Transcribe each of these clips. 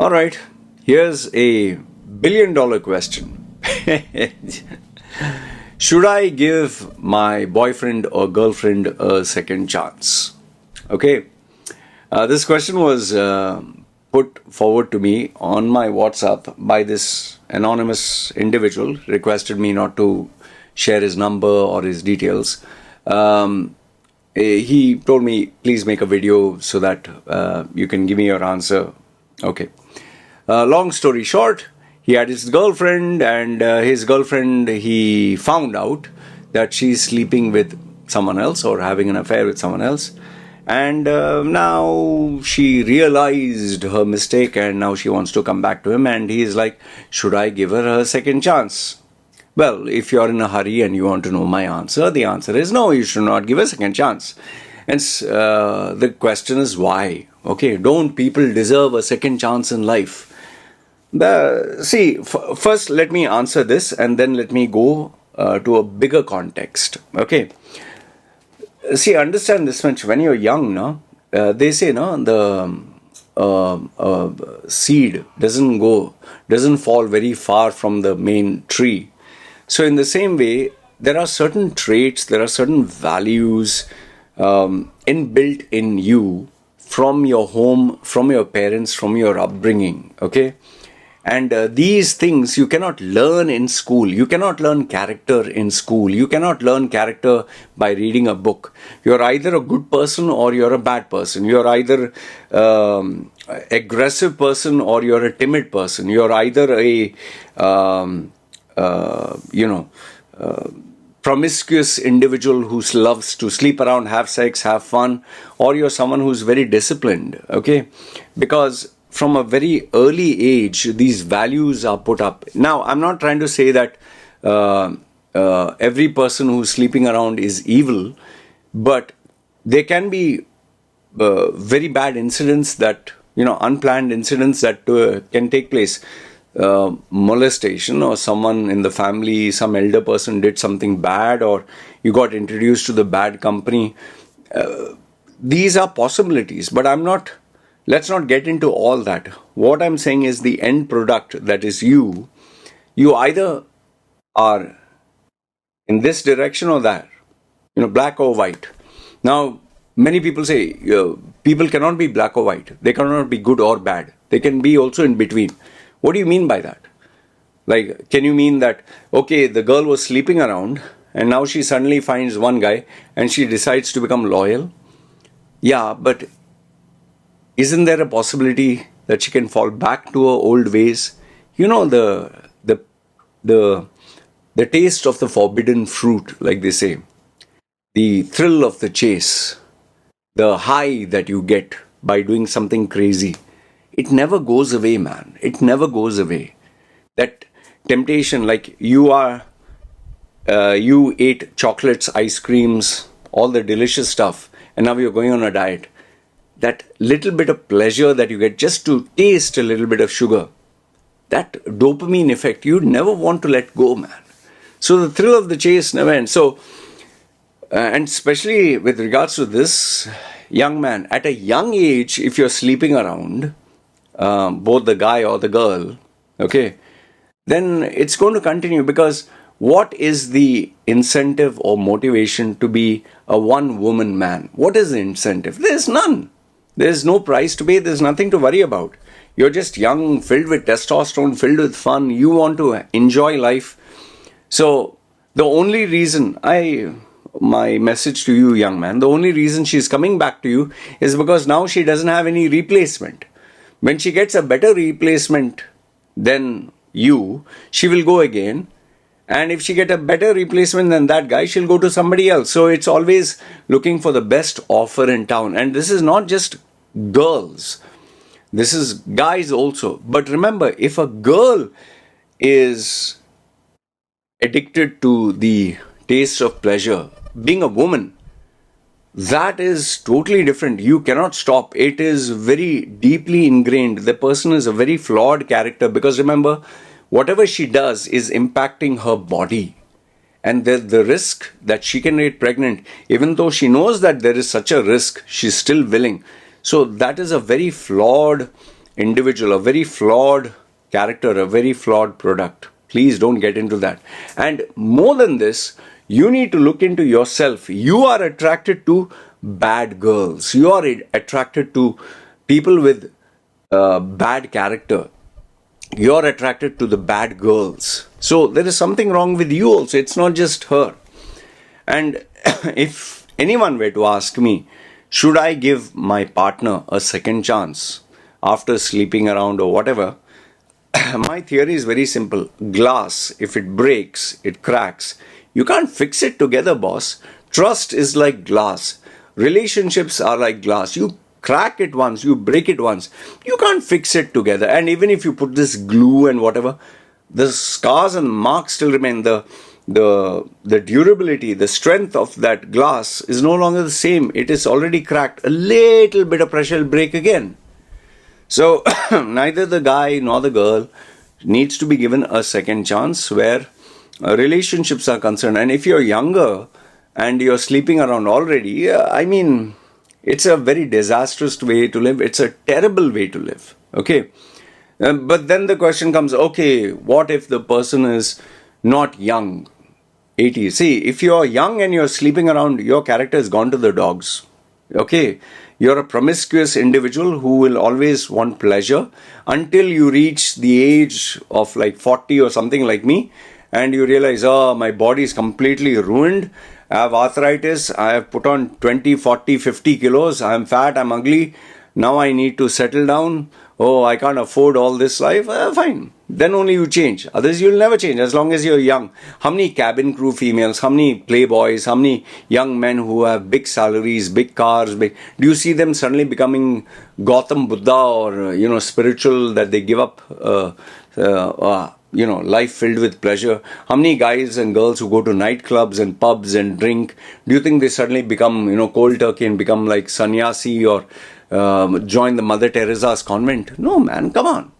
All right, here's a billion-dollar question. Should I give my boyfriend or girlfriend a second chance? Okay, this question was put forward to me on my WhatsApp by this anonymous individual, requested me not to share his number or his details. He told me, please make a video so that you can give me your answer. Okay. Long story short, he had his girlfriend, and his girlfriend, he found out that she's sleeping with someone else or having an affair with someone else. And now she realized her mistake, and now she wants to come back to him. And he is like, should I give her a second chance? Well, if you're in a hurry and you want to know my answer, the answer is no, you should not give a second chance. And the question is why? Okay, don't people deserve a second chance in life? First let me answer this and then let me go to a bigger context. Okay. See, understand this much. When you're young, they say, the seed doesn't fall very far from the main tree. So in the same way, there are certain traits, there are certain values inbuilt in you from your home, from your parents, from your upbringing. Okay. And these things you cannot learn in school. You cannot learn character in school. You cannot learn character by reading a book. You're either a good person or you're a bad person. You're either aggressive person or you're a timid person. You're either a promiscuous individual who loves to sleep around, have sex, have fun, or you're someone who's very disciplined. Okay, because from a very early age, these values are put up. Now, I'm not trying to say that every person who's sleeping around is evil, but there can be very bad incidents that, unplanned incidents that can take place. Molestation, or someone in the family, some elder person did something bad, or you got introduced to the bad company. These are possibilities, but let's not get into all that. What I'm saying is the end product, that is you either are in this direction or that, black or white. Now, many people say people cannot be black or white. They cannot be good or bad. They can be also in between. What do you mean by that? Like, can you mean that, okay, the girl was sleeping around and now she suddenly finds one guy and she decides to become loyal? Yeah, but isn't there a possibility that she can fall back to her old ways? The taste of the forbidden fruit, like they say, the thrill of the chase, the high that you get by doing something crazy, it never goes away, man. It never goes away. That temptation, like you ate chocolates, ice creams, all the delicious stuff, and now you're going on a diet. That little bit of pleasure that you get just to taste a little bit of sugar, that dopamine effect, you never want to let go, man. So the thrill of the chase never ends. So, and especially with regards to this young man, at a young age, if you're sleeping around, both the guy or the girl, okay, then it's going to continue, because what is the incentive or motivation to be a one-woman man? What is the incentive? There's none. There's no price to pay. There's nothing to worry about. You're just young, filled with testosterone, filled with fun. You want to enjoy life. So the only reason my message to you, young man, the only reason she's coming back to you is because now she doesn't have any replacement. When she gets a better replacement than you, she will go again. And if she get a better replacement than that guy, she'll go to somebody else. So it's always looking for the best offer in town. And this is not just girls. This is guys also. But remember, if a girl is addicted to the taste of pleasure, being a woman, that is totally different. You cannot stop. It is very deeply ingrained. The person is a very flawed character, because remember, whatever she does is impacting her body. And the risk that she can get pregnant, even though she knows that there is such a risk, she's still willing. So that is a very flawed individual, a very flawed character, a very flawed product. Please don't get into that. And more than this, you need to look into yourself. You are attracted to bad girls. You are attracted to people with bad character. You're attracted to the bad girls. So there is something wrong with you also. It's not just her. And if anyone were to ask me, should I give my partner a second chance after sleeping around or whatever, my theory is very simple. Glass, if it breaks, it cracks. You can't fix it together, boss. Trust is like glass. Relationships are like glass. You crack it once, you break it once. You can't fix it together. And even if you put this glue and whatever, the scars and marks still remain. The durability, the strength of that glass is no longer the same. It is already cracked. A little bit of pressure will break again. So neither the guy nor the girl needs to be given a second chance where relationships are concerned. And if you're younger and you're sleeping around already, I mean, it's a very disastrous way to live. It's a terrible way to live. Okay. But then the question comes, okay, what if the person is not young? 80. See, if you're young and you're sleeping around, your character has gone to the dogs. Okay. You're a promiscuous individual who will always want pleasure until you reach the age of like 40 or something like me, and you realize, oh, my body is completely ruined. I have arthritis. I have put on 20, 40, 50 kilos. I'm fat. I'm ugly. Now I need to settle down. Oh, I can't afford all this life. Fine. Then only you change. Otherwise, you'll never change as long as you're young. How many cabin crew females, how many playboys, how many young men who have big salaries, big cars, do you see them suddenly becoming Gautam Buddha or, spiritual, that they give up, life filled with pleasure? How many guys and girls who go to nightclubs and pubs and drink, do you think they suddenly become, cold turkey and become like sannyasi or join the Mother Teresa's convent? No, man, come on.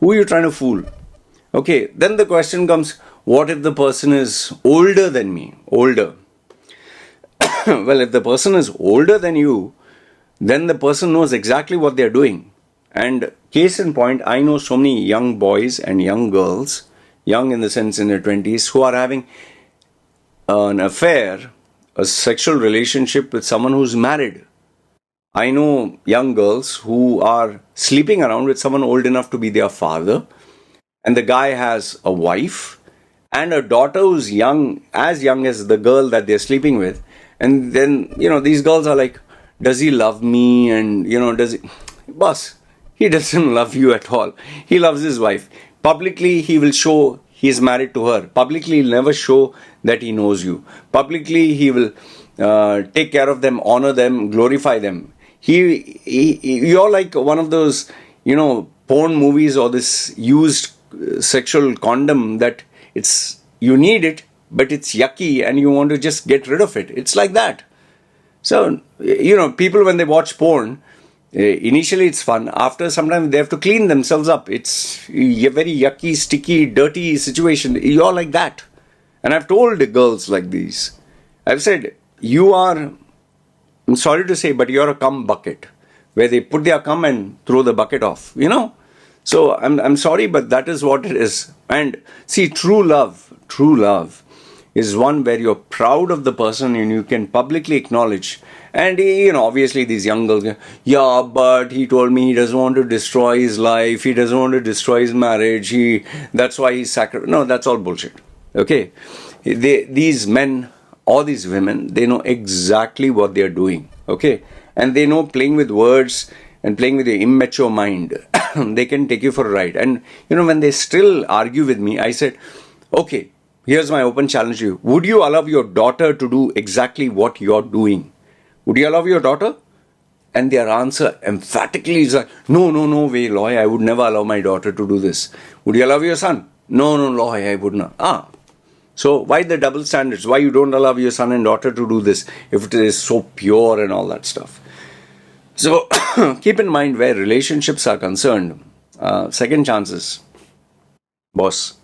Who are you trying to fool? Okay, then the question comes, what if the person is older than me? Older. Well, if the person is older than you, then the person knows exactly what they're doing. And case in point, I know so many young boys and young girls, young in the sense in their 20s, who are having an affair, a sexual relationship with someone who's married. I know young girls who are sleeping around with someone old enough to be their father, and the guy has a wife and a daughter who's young as the girl that they're sleeping with. And then, these girls are like, does he love me? And, does he... Boss, he doesn't love you at all. He loves his wife. Publicly, he will show he's married to her. Publicly, he'll never show that he knows you. Publicly, he will take care of them, honor them, glorify them. You're like one of those, porn movies or this used sexual condom that you need it, but it's yucky and you want to just get rid of it. It's like that. So, people when they watch porn, initially it's fun. After some time they have to clean themselves up. It's a very yucky, sticky, dirty situation. You're like that. And I've told the girls like these. I've said, I'm sorry to say, but you're a cum bucket, where they put their cum and throw the bucket off, So I'm sorry, but that is what it is. And see, true love is one where you're proud of the person and you can publicly acknowledge. And, obviously these young girls go, yeah, but he told me he doesn't want to destroy his life. He doesn't want to destroy his marriage. That's why he's sacrificed. No, that's all bullshit. Okay. These men or these women, they know exactly what they're doing. Okay. And they know playing with words and playing with your immature mind. They can take you for a ride. And, when they still argue with me, I said, okay, here's my open challenge to you. Would you allow your daughter to do exactly what you're doing? Would you allow your daughter? And their answer emphatically is like, no way, Loy, I would never allow my daughter to do this. Would you allow your son? No, Loy, I would not. So why the double standards? Why you don't allow your son and daughter to do this if it is so pure and all that stuff? So keep in mind where relationships are concerned. Second chances, boss.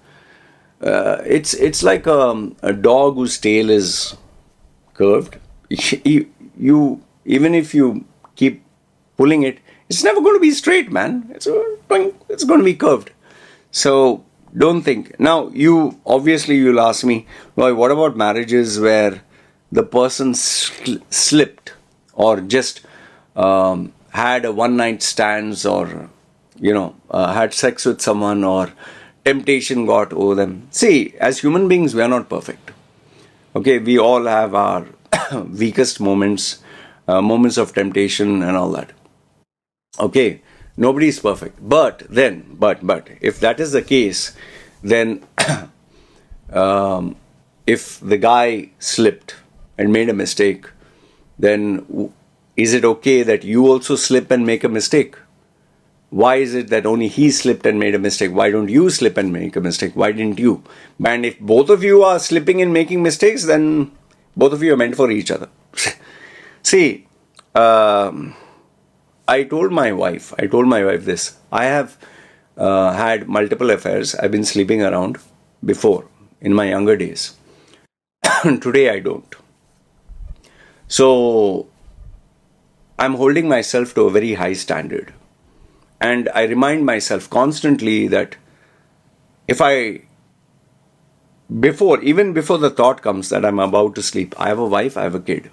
It's like a dog whose tail is curved. You even if you keep pulling it, It's never going to be straight, man. It's going to be curved. So don't think. Now, you'll ask me, Roy, what about marriages where the person slipped or just had a one night stands or, had sex with someone or temptation got over them? See, as human beings, we are not perfect. Okay, we all have our weakest moments, moments of temptation and all that. Okay, nobody is perfect. But if that is the case, then if the guy slipped and made a mistake, then is it okay that you also slip and make a mistake? Why is it that only he slipped and made a mistake? Why don't you slip and make a mistake? Why didn't you? And if both of you are slipping and making mistakes, then both of you are meant for each other. See, I told my wife this. I have had multiple affairs. I've been sleeping around before in my younger days. Today I don't. So I'm holding myself to a very high standard. And I remind myself constantly that even before the thought comes that I'm about to sleep, I have a wife, I have a kid.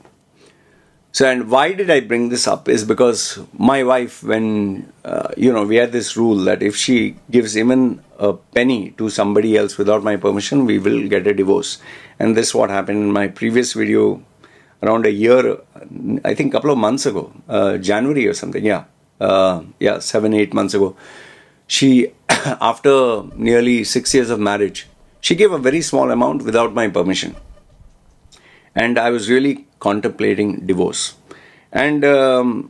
So, and why did I bring this up is because my wife, when, we had this rule that if she gives even a penny to somebody else without my permission, we will get a divorce. And this is what happened in my previous video around a year, I think a couple of months ago, January or something, 7-8 months ago. She, after nearly 6 years of marriage, she gave a very small amount without my permission. And I was really contemplating divorce. And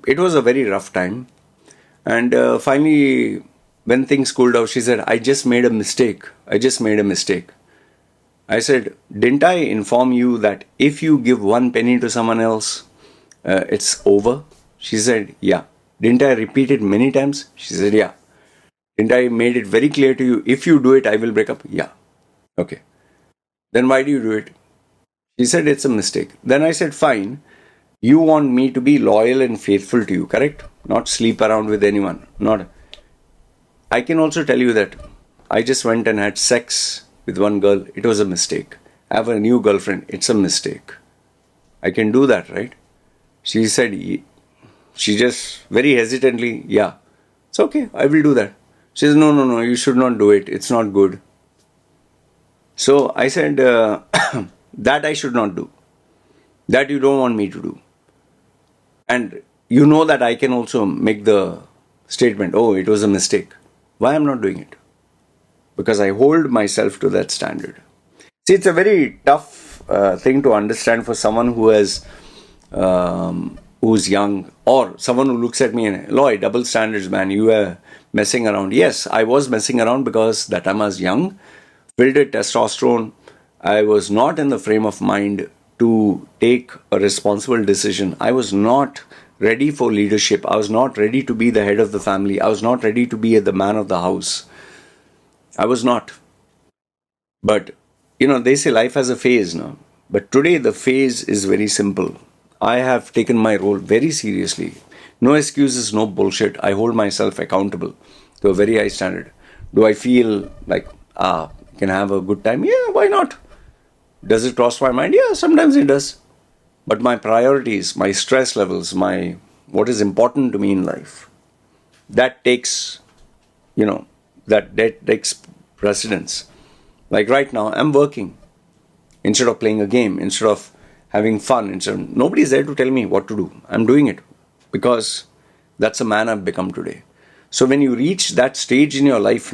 it was a very rough time. And finally, when things cooled out, she said, I just made a mistake. I said, didn't I inform you that if you give one penny to someone else, it's over? She said, yeah. Didn't I repeat it many times? She said, yeah. Didn't I made it very clear to you, if you do it, I will break up? Yeah. Okay. Then why do you do it? She said, it's a mistake. Then I said, fine. You want me to be loyal and faithful to you, correct? Not sleep around with anyone. I can also tell you that I just went and had sex with one girl. It was a mistake. I have a new girlfriend. It's a mistake. I can do that, right? She said, she just very hesitantly, yeah, it's okay, I will do that. She says, no, you should not do it. It's not good. So I said, that I should not do. That you don't want me to do. And you know that I can also make the statement, oh, it was a mistake. Why I'm not doing it? Because I hold myself to that standard. See, it's a very tough thing to understand for someone who's young, or someone who looks at me and, Lloyd, double standards, man, you were messing around. Yes, I was messing around because that time I was young, filled with testosterone. I was not in the frame of mind to take a responsible decision. I was not ready for leadership. I was not ready to be the head of the family. I was not ready to be the man of the house. I was not. But, they say life has a phase now. But today the phase is very simple. I have taken my role very seriously. No excuses, no bullshit. I hold myself accountable to a very high standard. Do I feel like, can have a good time? Yeah, why not? Does it cross my mind? Yeah, sometimes it does. But my priorities, my stress levels, what is important to me in life, that takes, that takes precedence. Like right now, I'm working. Instead of playing a game, instead of having fun, nobody's there to tell me what to do. I'm doing it because that's the man I've become today. So when you reach that stage in your life,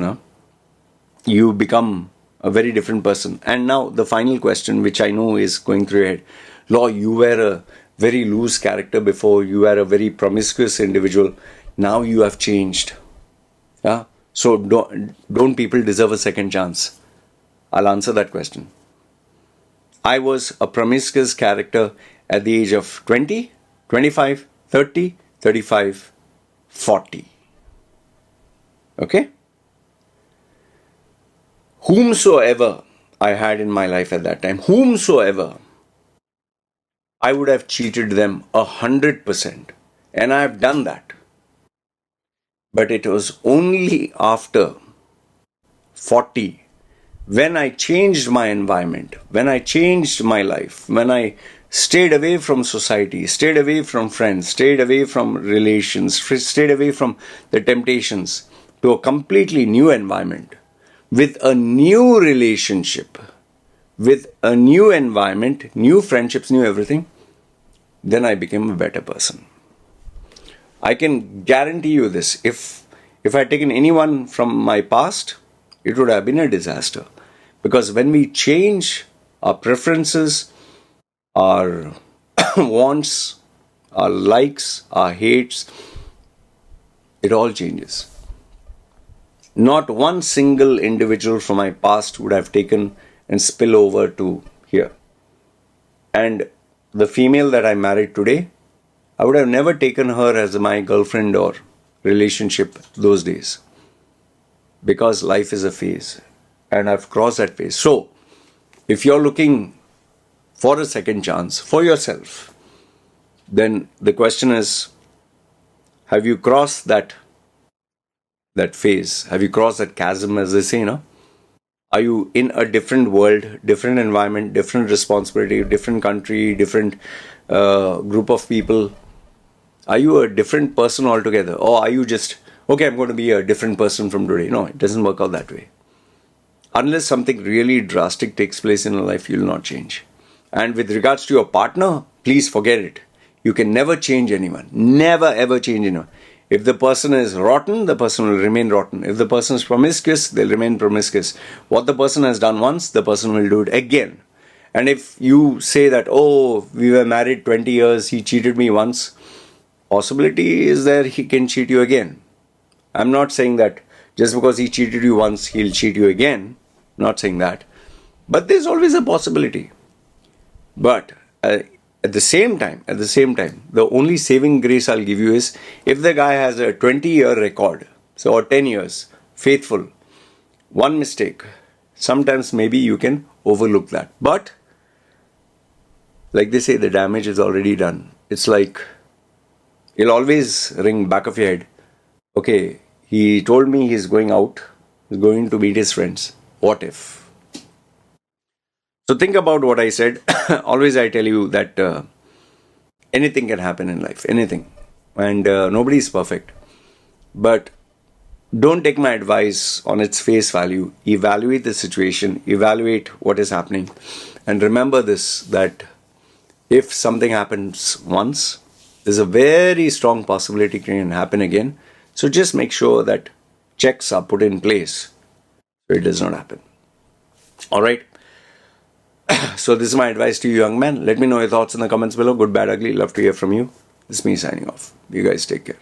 you become a very different person. And now the final question, which I know is going through your head, Law, you were a very loose character before. You were a very promiscuous individual. Now you have changed. Yeah? So don't people deserve a second chance? I'll answer that question. I was a promiscuous character at the age of 20, 25, 30, 35, 40. Okay? Whomsoever I had in my life at that time, I would have cheated them 100%. And I have done that. But it was only after 40, when I changed my environment, when I changed my life, when I stayed away from society, stayed away from friends, stayed away from relations, stayed away from the temptations to a completely new environment, with a new relationship, with a new environment, new friendships, new everything, then I became a better person. I can guarantee you this. If I had taken anyone from my past, it would have been a disaster. Because when we change our preferences, our wants, our likes, our hates, it all changes. Not one single individual from my past would have taken and spill over to here. And the female that I married today, I would have never taken her as my girlfriend or relationship those days. Because life is a phase. And I've crossed that phase. So, if you're looking for a second chance for yourself, then the question is, have you crossed that phase? Have you crossed that chasm, as they say, no? Are you in a different world, different environment, different responsibility, different country, different group of people? Are you a different person altogether? Or are you just, okay, I'm going to be a different person from today? No, it doesn't work out that way. Unless something really drastic takes place in your life, you will not change. And with regards to your partner, please forget it. You can never change anyone. Never ever change anyone. If the person is rotten, the person will remain rotten. If the person is promiscuous, they'll remain promiscuous. What the person has done once, the person will do it again. And if you say that, oh, we were married 20 years, he cheated me once, possibility is there he can cheat you again. I'm not saying that just because he cheated you once, he'll cheat you again. Not saying that. But there's always a possibility. But at the same time, the only saving grace I'll give you is if the guy has a 20-year record, so or 10 years, faithful, one mistake, sometimes maybe you can overlook that. But like they say, the damage is already done. It's like it'll always ring back of your head. Okay, he told me he's going out, he's going to meet his friends. What if? So think about what I said. Always I tell you that anything can happen in life, anything. And nobody is perfect. But don't take my advice on its face value. Evaluate the situation, evaluate what is happening. And remember this, that if something happens once, there's a very strong possibility it can happen again. So just make sure that checks are put in place so it does not happen. All right. So this is my advice to you, young man. Let me know your thoughts in the comments below. Good, bad, ugly. Love to hear from you. This is me signing off. You guys take care.